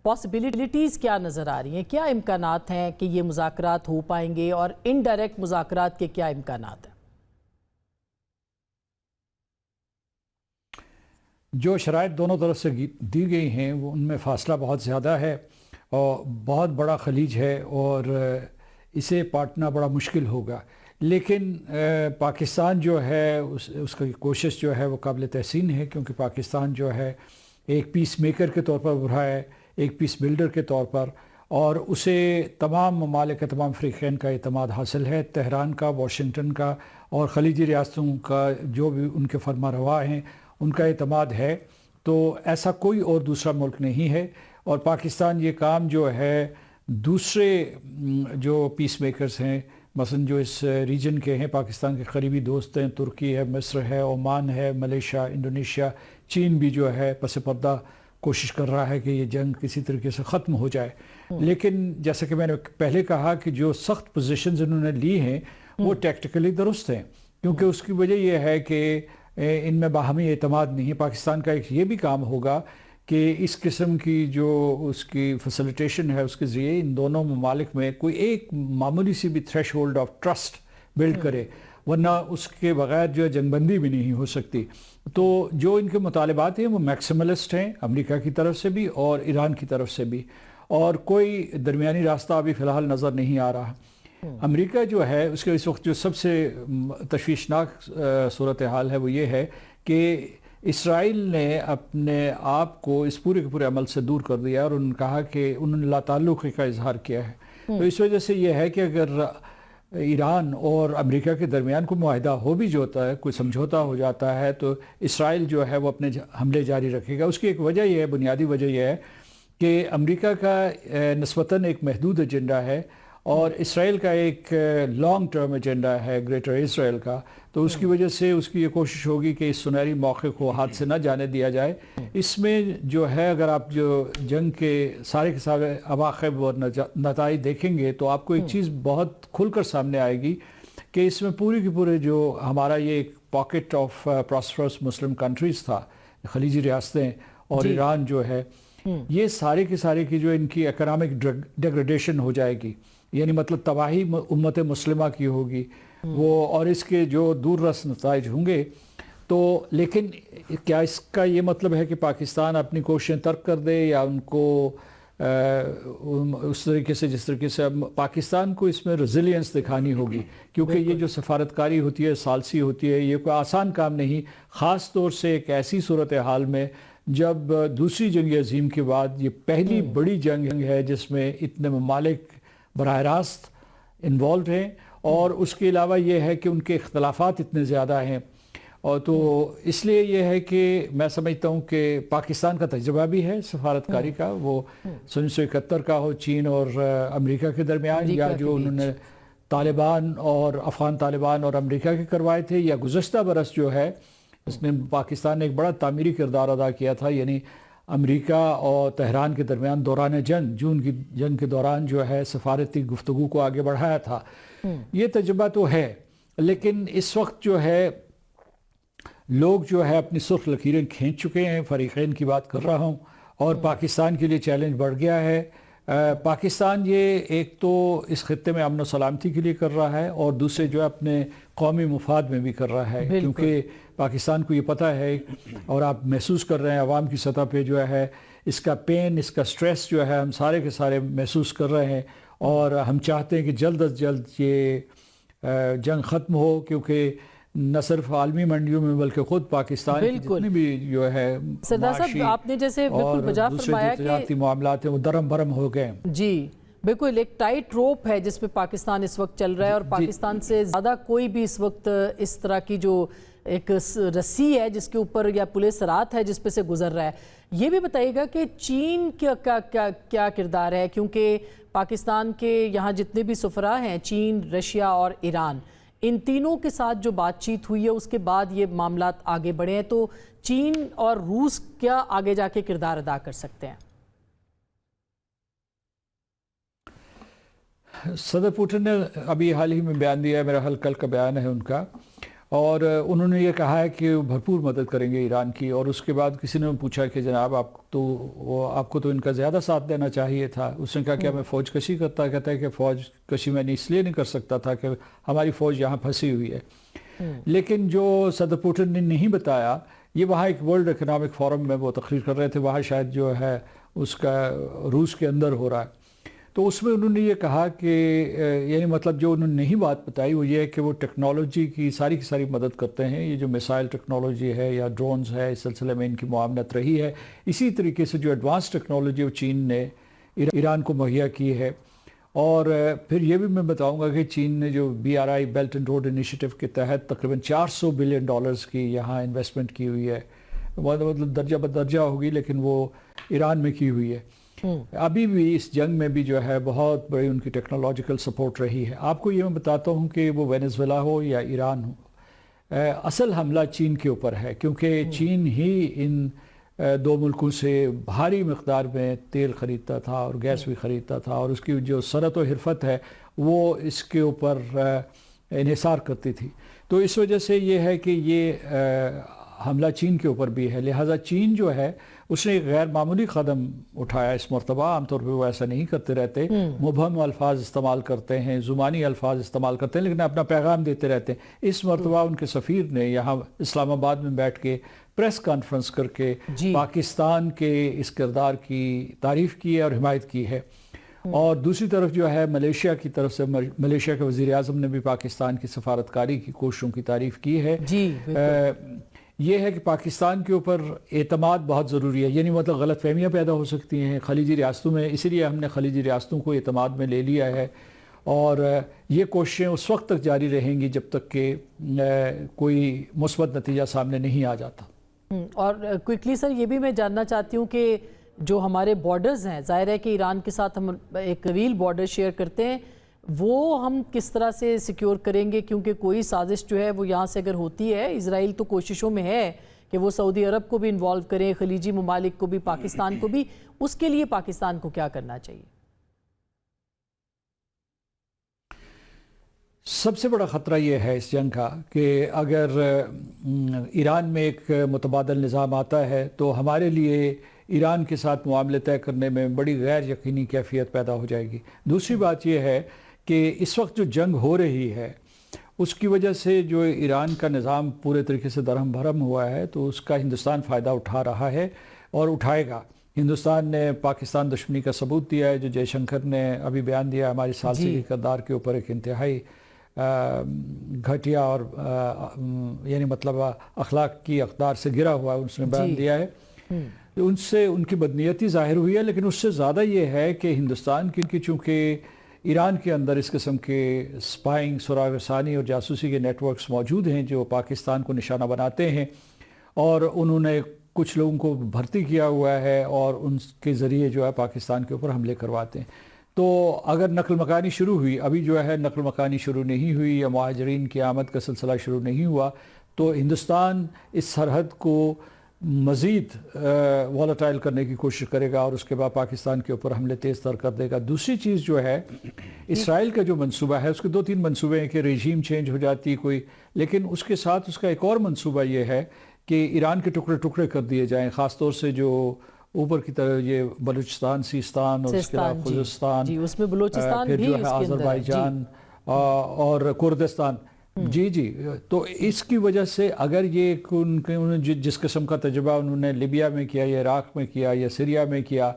Possibilities کیا نظر آ رہی ہیں؟ کیا امکانات ہیں کہ یہ مذاکرات ہو پائیں گے اور انڈائریکٹ مذاکرات کے کیا امکانات ہیں؟ جو شرائط دونوں طرف سے دی گئی ہیں وہ ان میں فاصلہ بہت زیادہ ہے اور بہت بڑا خلیج ہے اور اسے پاٹنا بڑا مشکل ہوگا، لیکن پاکستان جو ہے اس کی کوشش جو ہے وہ قابل تحسین ہے، کیونکہ پاکستان جو ہے ایک پیس میکر کے طور پر ابھرا ہے، ایک پیس بلڈر کے طور پر، اور اسے تمام ممالک تمام فریقین کا اعتماد حاصل ہے، تہران کا، واشنگٹن کا اور خلیجی ریاستوں کا جو بھی ان کے فرما روا ہیں ان کا اعتماد ہے۔ تو ایسا کوئی اور دوسرا ملک نہیں ہے، اور پاکستان یہ کام جو ہے دوسرے جو پیس میکرز ہیں، مثلا جو اس ریجن کے ہیں، پاکستان کے قریبی دوست ہیں، ترکی ہے، مصر ہے، عمان ہے، ملیشیا، انڈونیشیا، چین بھی جو ہے پس پردہ کوشش کر رہا ہے کہ یہ جنگ کسی طریقے سے ختم ہو جائے، لیکن جیسا کہ میں نے پہلے کہا کہ جو سخت پوزیشنز انہوں نے لی ہیں وہ ٹیکٹیکلی درست ہیں، کیونکہ اس کی وجہ یہ ہے کہ ان میں باہمی اعتماد نہیں ہے۔ پاکستان کا ایک یہ بھی کام ہوگا کہ اس قسم کی جو اس کی فیسیلیٹیشن ہے اس کے ذریعے ان دونوں ممالک میں کوئی ایک معمولی سی بھی تھریش ہولڈ آف ٹرسٹ بلڈ کرے، ورنہ اس کے بغیر جو ہے جنگ بندی بھی نہیں ہو سکتی۔ تو جو ان کے مطالبات ہیں وہ میکسیملسٹ ہیں، امریکہ کی طرف سے بھی اور ایران کی طرف سے بھی، اور کوئی درمیانی راستہ ابھی فی الحال نظر نہیں آ رہا۔ امریکہ جو ہے اس کے اس وقت جو سب سے تشویشناک صورتحال ہے وہ یہ ہے کہ اسرائیل نے اپنے آپ کو اس پورے کے پورے عمل سے دور کر دیا، اور انہوں نے کہا کہ انہوں نے لا تعلقی کا اظہار کیا ہے۔ تو اس وجہ سے یہ ہے کہ اگر ایران اور امریکہ کے درمیان کوئی معاہدہ ہو بھی جاتا ہے، کوئی سمجھوتا ہو جاتا ہے، تو اسرائیل جو ہے وہ اپنے حملے جاری رکھے گا۔ اس کی ایک وجہ یہ ہے، بنیادی وجہ یہ ہے کہ امریکہ کا نسبتاً ایک محدود ایجنڈا ہے اور اسرائیل کا ایک لانگ ٹرم ایجنڈا ہے، گریٹر اسرائیل کا، تو اس کی وجہ سے اس کی یہ کوشش ہوگی کہ اس سنہری موقع کو ہاتھ سے نہ جانے دیا جائے۔ اس میں جو ہے اگر آپ جو جنگ کے سارے کے سارے عواقب اور نتائج دیکھیں گے تو آپ کو ایک چیز بہت کھل کر سامنے آئے گی کہ اس میں پوری کی پورے جو ہمارا یہ ایک pocket of prosperous Muslim countries تھا، خلیجی ریاستیں اور ایران جو ہے، یہ سارے کے سارے کی جو ان کی اکنامک ڈیگریڈیشن ہو جائے گی، یعنی مطلب تباہی امت مسلمہ کی ہوگی وہ، اور اس کے جو دور رس نتائج ہوں گے۔ تو لیکن کیا اس کا یہ مطلب ہے کہ پاکستان اپنی کوششیں ترک کر دے یا ان کو اس طریقے سے جس طریقے سے پاکستان کو اس میں ریزیلینس دکھانی ہوگی، کیونکہ یہ جو سفارتکاری ہوتی ہے، ثالثی ہوتی ہے، یہ کوئی آسان کام نہیں، خاص طور سے ایک ایسی صورتحال میں جب دوسری جنگ عظیم کے بعد یہ پہلی بڑی جنگ ہے جس میں اتنے ممالک براہ راست انوالوڈ ہیں، اور اس کے علاوہ یہ ہے کہ ان کے اختلافات اتنے زیادہ ہیں، اور تو اس لیے یہ ہے کہ میں سمجھتا ہوں کہ پاکستان کا تجربہ بھی ہے سفارتکاری کا، وہ 1971 کا ہو چین اور امریکہ کے درمیان، یا جو انہوں نے طالبان اور افغان طالبان اور امریکہ کے کروائے تھے، یا گزشتہ برس جو ہے اس میں پاکستان نے ایک بڑا تعمیری کردار ادا کیا تھا، یعنی امریکہ اور تہران کے درمیان دوران جون کی جنگ کے دوران جو ہے سفارتی گفتگو کو آگے بڑھایا تھا۔ یہ تجربہ تو ہے، لیکن اس وقت جو ہے لوگ جو ہے اپنی سرخ لکیریں کھینچ چکے ہیں، فریقین کی بات کر رہا ہوں، اور پاکستان کے لیے چیلنج بڑھ گیا ہے۔ پاکستان یہ ایک تو اس خطے میں امن و سلامتی کے لیے کر رہا ہے، اور دوسرے جو ہے اپنے قومی مفاد میں بھی کر رہا ہے، کیونکہ پاکستان کو یہ پتہ ہے، اور آپ محسوس کر رہے ہیں عوام کی سطح پہ جو ہے اس کا پین، اس کا سٹریس جو ہے ہم سارے کے سارے محسوس کر رہے ہیں، اور ہم چاہتے ہیں کہ جلد از جلد یہ جنگ ختم ہو، کیونکہ نہ صرف عالمی منڈیوں میں بلکہ خود پاکستان کی جتنی بھی جو ہے معاشی آپ نے جیسے اور دوسرے جو تجارتی معاملات ہیں وہ درم برم ہو گئے۔ جی بالکل، ایک ٹائٹ روپ ہے جس پہ پاکستان اس وقت چل رہا ہے، اور پاکستان سے زیادہ کوئی بھی اس وقت اس طرح کی جو ایک رسی ہے جس کے اوپر، یا پولیس رات ہے جس پہ سے گزر رہا ہے۔ یہ بھی بتائیے گا کہ چین کیا کردار ہے، کیونکہ پاکستان کے یہاں جتنے بھی سفراء ہیں، چین، رشیا اور ایران، ان تینوں کے ساتھ جو بات چیت ہوئی ہے اس کے بعد یہ معاملات آگے بڑھے ہیں، تو چین اور روس کیا آگے جا کے کردار ادا کر سکتے ہیں؟ صدر پوٹن نے ابھی حال ہی میں بیان دیا ہے، میرا حال کل کا بیان ہے ان کا، اور انہوں نے یہ کہا ہے کہ وہ بھرپور مدد کریں گے ایران کی. اور اس کے بعد کسی نے پوچھا کہ جناب آپ کو تو ان کا زیادہ ساتھ دینا چاہیے تھا. اس نے کہا کہ میں فوج کشی کرتا. کہتا ہے کہ فوج کشی میں اس لیے نہیں کر سکتا تھا کہ ہماری فوج یہاں پھنسی ہوئی ہے. لیکن جو صدر پوٹن نے نہیں بتایا، یہ وہاں ایک ورلڈ اکنامک فورم میں وہ تقریر کر رہے تھے، وہاں شاید جو ہے اس کا روس کے اندر ہو رہا ہے. تو اس میں انہوں نے یہ کہا کہ یعنی مطلب جو انہوں نے نہیں بات بتائی وہ یہ ہے کہ وہ ٹیکنالوجی کی ساری مدد کرتے ہیں. یہ جو میسائل ٹیکنالوجی ہے یا ڈرونز ہے، اس سلسلے میں ان کی معاونت رہی ہے. اسی طریقے سے جو ایڈوانس ٹیکنالوجی وہ چین نے ایران کو مہیا کی ہے. اور پھر یہ بھی میں بتاؤں گا کہ چین نے جو BRI belt and road initiative کے تحت تقریباً $400 بلین کی یہاں انویسٹمنٹ کی ہوئی ہے. مطلب درجہ بدرجہ ہوگی لیکن وہ ایران میں کی ہوئی ہے. ابھی بھی اس جنگ میں بھی جو ہے بہت بڑی ان کی ٹیکنالوجیکل سپورٹ رہی ہے. آپ کو یہ میں بتاتا ہوں کہ وہ وینزویلا ہو یا ایران ہو، اصل حملہ چین کے اوپر ہے، کیونکہ چین ہی ان دو ملکوں سے بھاری مقدار میں تیل خریدتا تھا اور گیس بھی خریدتا تھا، اور اس کی جو صنعت و حرفت ہے وہ اس کے اوپر انحصار کرتی تھی. تو اس وجہ سے یہ ہے کہ یہ حملہ چین کے اوپر بھی ہے. لہٰذا چین جو ہے اس نے ایک غیر معمولی قدم اٹھایا اس مرتبہ. عام طور پہ وہ ایسا نہیں کرتے رہتے، مبہم الفاظ استعمال کرتے ہیں، زبانی الفاظ استعمال کرتے ہیں، لیکن اپنا پیغام دیتے رہتے ہیں. اس مرتبہ ان کے سفیر نے یہاں اسلام آباد میں بیٹھ کے پریس کانفرنس کر کے پاکستان کے اس کردار کی تعریف کی ہے اور حمایت کی ہے. اور دوسری طرف جو ہے ملیشیا کی طرف سے ملیشیا کے وزیر اعظم نے بھی پاکستان کی سفارتکاری کی کوششوں کی تعریف کی ہے. یہ ہے کہ پاکستان کے اوپر اعتماد بہت ضروری ہے. یعنی مطلب غلط فہمیاں پیدا ہو سکتی ہیں خلیجی ریاستوں میں، اسی لیے ہم نے خلیجی ریاستوں کو اعتماد میں لے لیا ہے. اور یہ کوششیں اس وقت تک جاری رہیں گی جب تک کہ کوئی مثبت نتیجہ سامنے نہیں آ جاتا. اور کوئکلی سر یہ بھی میں جاننا چاہتی ہوں کہ جو ہمارے بارڈرز ہیں، ظاہر ہے کہ ایران کے ساتھ ہم ایک طویل بارڈر شیئر کرتے ہیں، وہ ہم کس طرح سے سیکیور کریں گے؟ کیونکہ کوئی سازش جو ہے وہ یہاں سے اگر ہوتی ہے، اسرائیل تو کوششوں میں ہے کہ وہ سعودی عرب کو بھی انوالو کریں، خلیجی ممالک کو بھی، پاکستان کو بھی. اس کے لیے پاکستان کو کیا کرنا چاہیے؟ سب سے بڑا خطرہ یہ ہے اس جنگ کا کہ اگر ایران میں ایک متبادل نظام آتا ہے تو ہمارے لیے ایران کے ساتھ معاملے طے کرنے میں بڑی غیر یقینی کیفیت پیدا ہو جائے گی. دوسری بات یہ ہے کہ اس وقت جو جنگ ہو رہی ہے اس کی وجہ سے جو ایران کا نظام پورے طریقے سے درہم بھرم ہوا ہے، تو اس کا ہندوستان فائدہ اٹھا رہا ہے اور اٹھائے گا. ہندوستان نے پاکستان دشمنی کا ثبوت دیا ہے. جو جے شنکر نے ابھی بیان دیا ہماری ثالثی کے کردار کے اوپر ایک انتہائی گھٹیا اور یعنی مطلب اخلاق کی اقدار سے گرا ہوا ہے، اس نے بیان دیا ہے. ان سے ان کی بدنیتی ظاہر ہوئی ہے، لیکن اس سے زیادہ یہ ہے کہ ہندوستان کی چونکہ ایران کے اندر اس قسم کے سپائنگ، سراغ رسانی اور جاسوسی کے نیٹ ورکس موجود ہیں جو پاکستان کو نشانہ بناتے ہیں، اور انہوں نے کچھ لوگوں کو بھرتی کیا ہوا ہے اور ان کے ذریعے جو ہے پاکستان کے اوپر حملے کرواتے ہیں. تو اگر نقل مکانی شروع ہوئی، ابھی جو ہے نقل مکانی شروع نہیں ہوئی یا مہاجرین کی آمد کا سلسلہ شروع نہیں ہوا، تو ہندوستان اس سرحد کو مزید والٹائل کرنے کی کوشش کرے گا اور اس کے بعد پاکستان کے اوپر حملے تیز تر کر دے گا. دوسری چیز جو ہے اسرائیل کا جو منصوبہ ہے، اس کے 2-3 منصوبے ہیں کہ ریجیم چینج ہو جاتی کوئی، لیکن اس کے ساتھ اس کا ایک اور منصوبہ یہ ہے کہ ایران کے ٹکڑے ٹکڑے کر دیے جائیں، خاص طور سے جو اوپر کی طرف یہ بلوچستان، سیستان اور اس کے علاوہ خوزستان، اس میں بلوچستان پھر بھی جو ہے آذربائیجان اور کردستان. جی تو اس کی وجہ سے اگر یہ جس قسم کا تجربہ انہوں نے لیبیا میں کیا یا عراق میں کیا یا سیریا میں کیا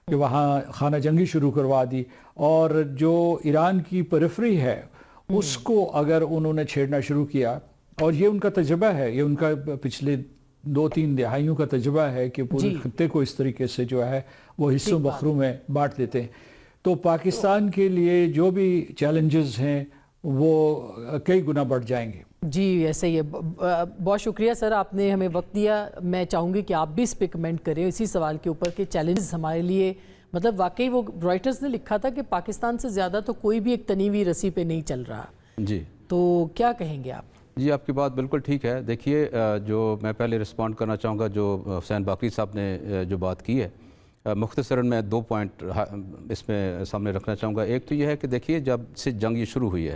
کہ وہاں خانہ جنگی شروع کروا دی، اور جو ایران کی پریفری ہے اس کو اگر انہوں نے چھیڑنا شروع کیا، اور یہ ان کا تجربہ ہے، یہ ان کا پچھلے 2-3 دہائیوں کا تجربہ ہے کہ پورے خطے کو اس طریقے سے جو ہے وہ حصوں بخروں میں بانٹ دیتے ہیں. تو پاکستان کے لیے جو بھی چیلنجز ہیں وہ کئی گنا بڑھ جائیں گے. جی ایسے ہی ہے. بہت شکریہ سر، آپ نے ہمیں وقت دیا. میں چاہوں گی کہ آپ بھی اس پہ کمنٹ کریں اسی سوال کے اوپر کہ چیلنجز ہمارے لیے، مطلب واقعی وہ رائٹرز نے لکھا تھا کہ پاکستان سے زیادہ تو کوئی بھی ایک تنی ہوئی رسی پہ نہیں چل رہا. جی تو کیا کہیں گے آپ؟ جی آپ کی بات بالکل ٹھیک ہے. دیکھیے جو میں پہلے رسپونڈ کرنا چاہوں گا جو حسین باقری صاحب نے جو بات کی ہے، مختصراً میں 2 پوائنٹ اس میں سامنے رکھنا چاہوں گا. ایک تو یہ ہے کہ دیکھیے جب سے جنگ یہ شروع ہوئی ہے